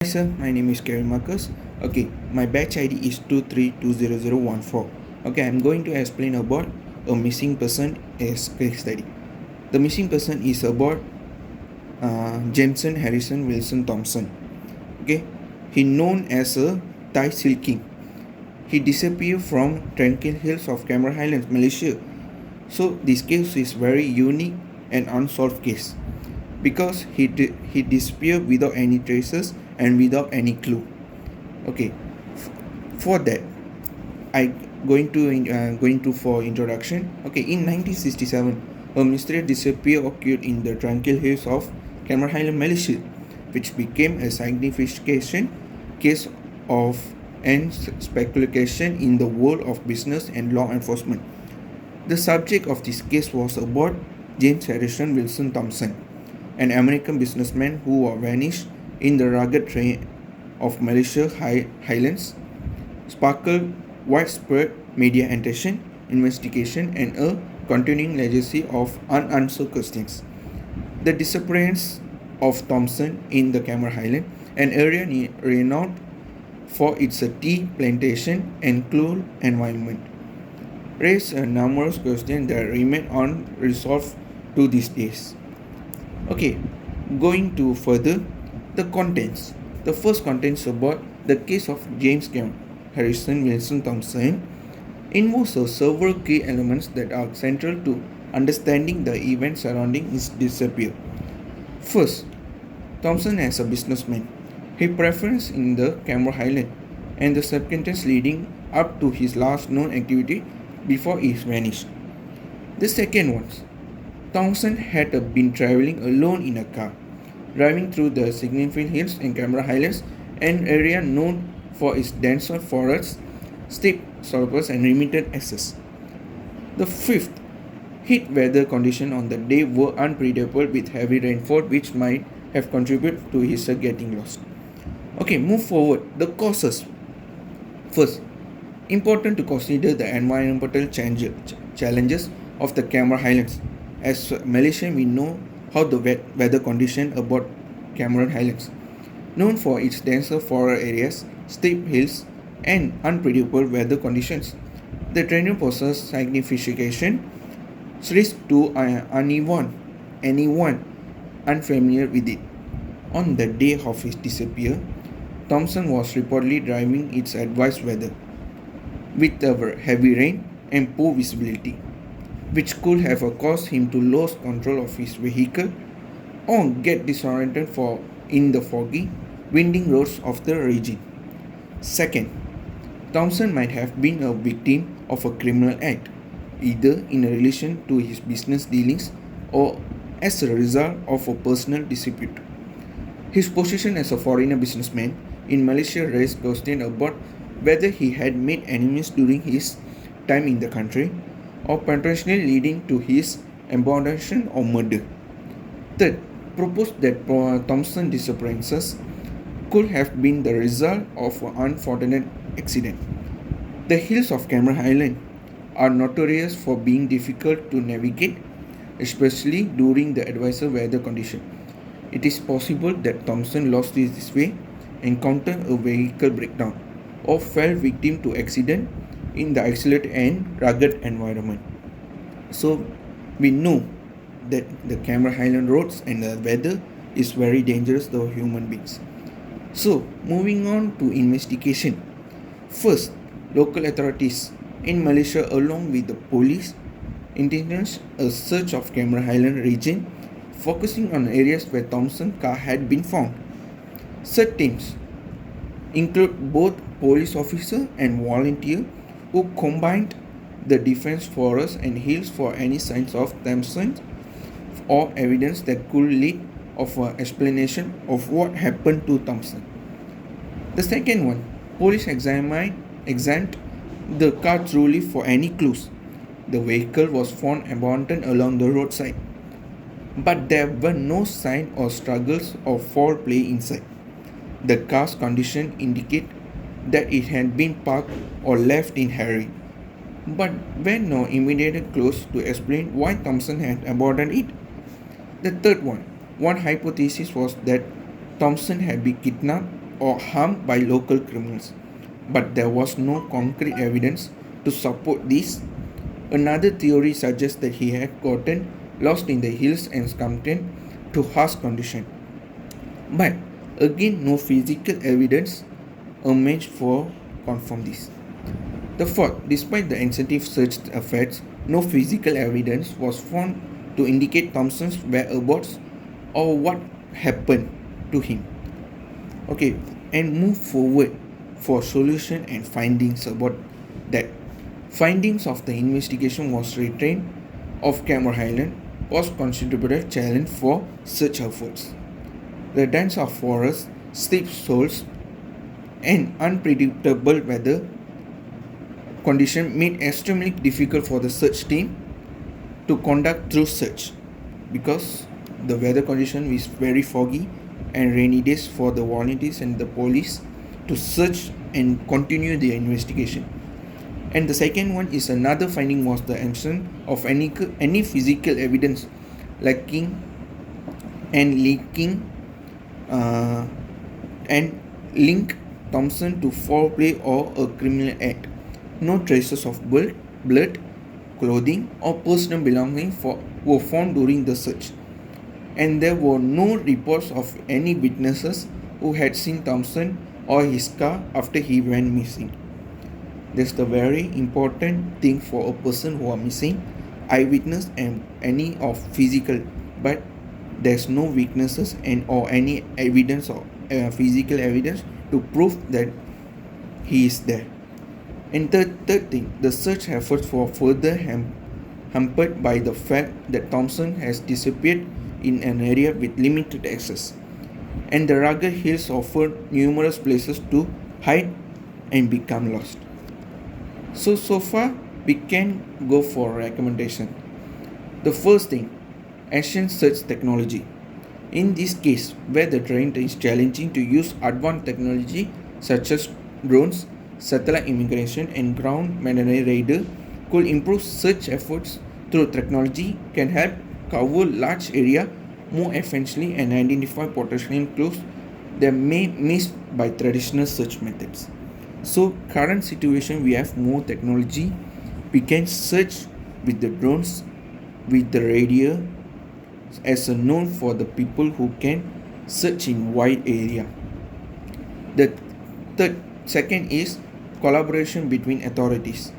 Hi sir, my name is Kevin Marcus. Okay, my batch ID is 2320014. Okay, I'm going to explain about a missing person as case study. The missing person is about Jameson Harrison Wilson Thompson. Okay, he known as a Thai Seal King. He disappeared from Tranquil Hills of Cameron Highlands, Malaysia. So this case is very unique and unsolved case because he disappeared without any traces and without any clue. Okay, for that I going to for introduction. Okay, in 1967 a mysterious disappear occurred in the Tranquil Hills of Cameron Highlands, Malaysia, which became a significant case of and speculation in the world of business and law enforcement. The subject of this case was about James Harrison Wilson Thompson, an American businessman who vanished in the rugged terrain of Malaysia Highlands, sparkled widespread media attention, investigation, and a continuing legacy of unanswered questions. The disappearance of Thompson in the Cameron Highlands, an area renowned for its tea plantation and cool environment, raised numerous questions that remain unresolved to these days. Okay, going to further the contents. The first contents about the case of James Harrison Wilson Thompson involves several key elements that are central to understanding the events surrounding his disappearance. First, Thompson as a businessman. He preference in the Cameron Highland and the circumstances leading up to his last known activity before he vanished. The second one, Thompson had been traveling alone in a car, driving through the significant hills in Cameron Highlands, an area known for its dense forests, steep slopes, and limited access. The fifth, heat weather conditions on the day were unpredictable with heavy rainfall, which might have contributed to his getting lost. Okay, move forward. The causes. First, important to consider the environmental challenges of the Cameron Highlands. As Malaysian, we know how the weather condition about Cameron Highlands, known for its denser forest areas, steep hills, and unpredictable weather conditions. The terrain poses signification risk to anyone unfamiliar with it. On the day of his disappearance, Thompson was reportedly driving its advised weather with heavy rain and poor visibility, which could have caused him to lose control of his vehicle or get disoriented in the foggy, winding roads of the region. Second, Thompson might have been a victim of a criminal act, either in relation to his business dealings or as a result of a personal dispute. His position as a foreigner businessman in Malaysia raised questions about whether he had made enemies during his time in the country or potentially leading to his abduction or murder. Third, proposed that Thompson's disappearances could have been the result of an unfortunate accident. The hills of Cameron Highland are notorious for being difficult to navigate, especially during the adverse weather condition. It is possible that Thompson lost his way, encountered a vehicle breakdown, or fell victim to accident in the isolated and rugged environment. So we know that the Cameron Highland roads and the weather is very dangerous to human beings. So moving on to investigation. First, local authorities in Malaysia along with the police intended a search of Cameron Highland region focusing on areas where Thompson's car had been found. Such teams include both police officers and volunteers who combined the defense forests and hills for any signs of Thompson or evidence that could lead of an explanation of what happened to Thompson. The second one, police examined the car thoroughly for any clues. The vehicle was found abandoned along the roadside, but there were no signs or struggles or foul play inside. The car's condition indicate that it had been parked or left in hurry, but were no immediate clues to explain why Thompson had abandoned it. The third one hypothesis was that Thompson had been kidnapped or harmed by local criminals, but there was no concrete evidence to support this. Another theory suggests that he had gotten lost in the hills and succumbed to harsh conditions. But again, no physical evidence emerged for confirm this. The fourth, despite the extensive search efforts, no physical evidence was found to indicate Thompson's whereabouts or what happened to him. Okay, and move forward for solution and findings about that. Findings of the investigation was retrained of Cameron Highland was considerable challenge for search efforts. The dense of forests, steep slopes, and unpredictable weather condition made extremely difficult for the search team to conduct through search because the weather condition is very foggy and rainy days for the volunteers and the police to search and continue their investigation. And the second one is another finding was the absence of any physical evidence lacking and leaking and link Thompson to foul play or a criminal act. No traces of blood, clothing, or personal belongings were found during the search, and there were no reports of any witnesses who had seen Thompson or his car after he went missing. That's the very important thing for a person who are missing, eyewitness and any of physical, but there's no witnesses and or any evidence or physical evidence to prove that he is there. And third thing, the search efforts were further hampered by the fact that Thompson has disappeared in an area with limited access, and the rugged hills offered numerous places to hide and become lost. So far we can go for recommendation. The first thing, ancient search technology. In this case, where the terrain is challenging to use advanced technology such as drones, satellite immigration, and ground machinery radar could improve search efforts through technology can help cover large area more efficiently and identify potential clues that may missed by traditional search methods. So current situation we have more technology, we can search with the drones, with the radio as a known for the people who can search in wide area. The second is collaboration between authorities.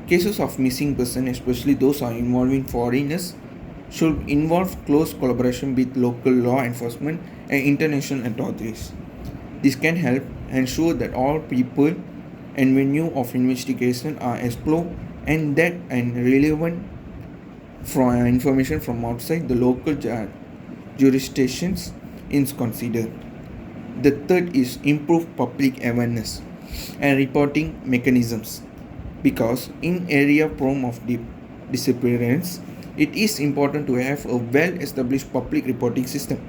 Cases of missing person, especially those are involving foreigners, should involve close collaboration with local law enforcement and international authorities. This can help ensure that all people and venue of investigation are explored and that and relevant from information from outside the local jurisdictions is considered. The third is improve public awareness and reporting mechanisms, because in area prone of disappearance, it is important to have a well-established public reporting system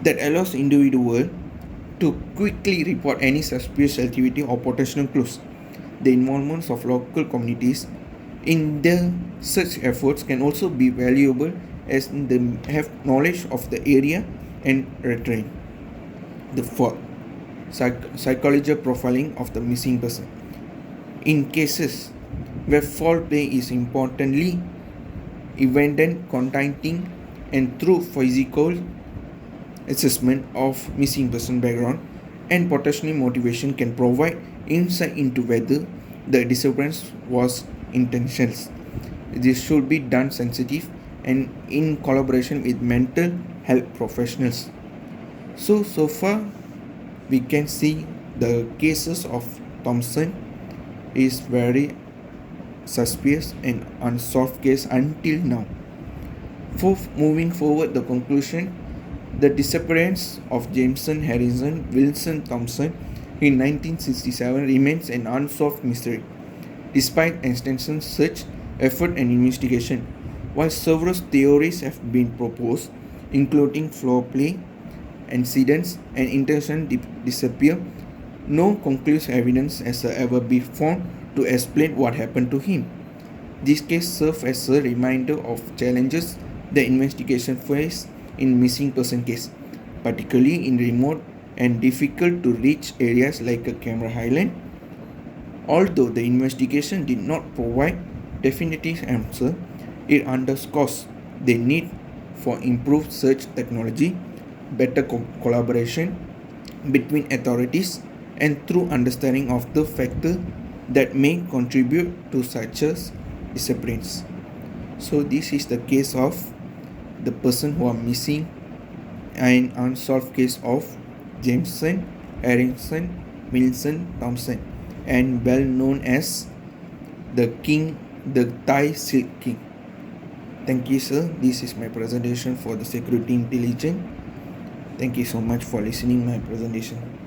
that allows individuals to quickly report any suspicious activity or potential clues. The involvement of local communities in the search efforts can also be valuable as they have knowledge of the area and retrain. The fourth, psychological profiling of the missing person. In cases where foul play is importantly evident, contacting and through physical assessment of missing person background and potential motivation can provide insight into whether the disappearance was intentional. This should be done sensitive and in collaboration with mental health professionals. So far we can see the cases of Thompson is very suspicious and unsolved case until now. Fourth, moving forward, the conclusion, the disappearance of Jameson Harrison Wilson Thompson in 1967 remains an unsolved mystery. Despite extensive search, effort and investigation, while several theories have been proposed, including foul play, incidents, and intentional disappear, no conclusive evidence has ever been found to explain what happened to him. This case serves as a reminder of challenges the investigation faces in missing person case, particularly in remote and difficult to reach areas like a Camera Highland. Although the investigation did not provide definitive answer, it underscores the need for improved search technology, better collaboration between authorities, and true understanding of the factors that may contribute to such as disappearance. So this is the case of the person who are missing, an unsolved case of Jameson Harrison Wilson Thompson, and well known as the Thai Silk King. Thank you, sir. This is my presentation for the security intelligence. Thank you so much for listening my presentation.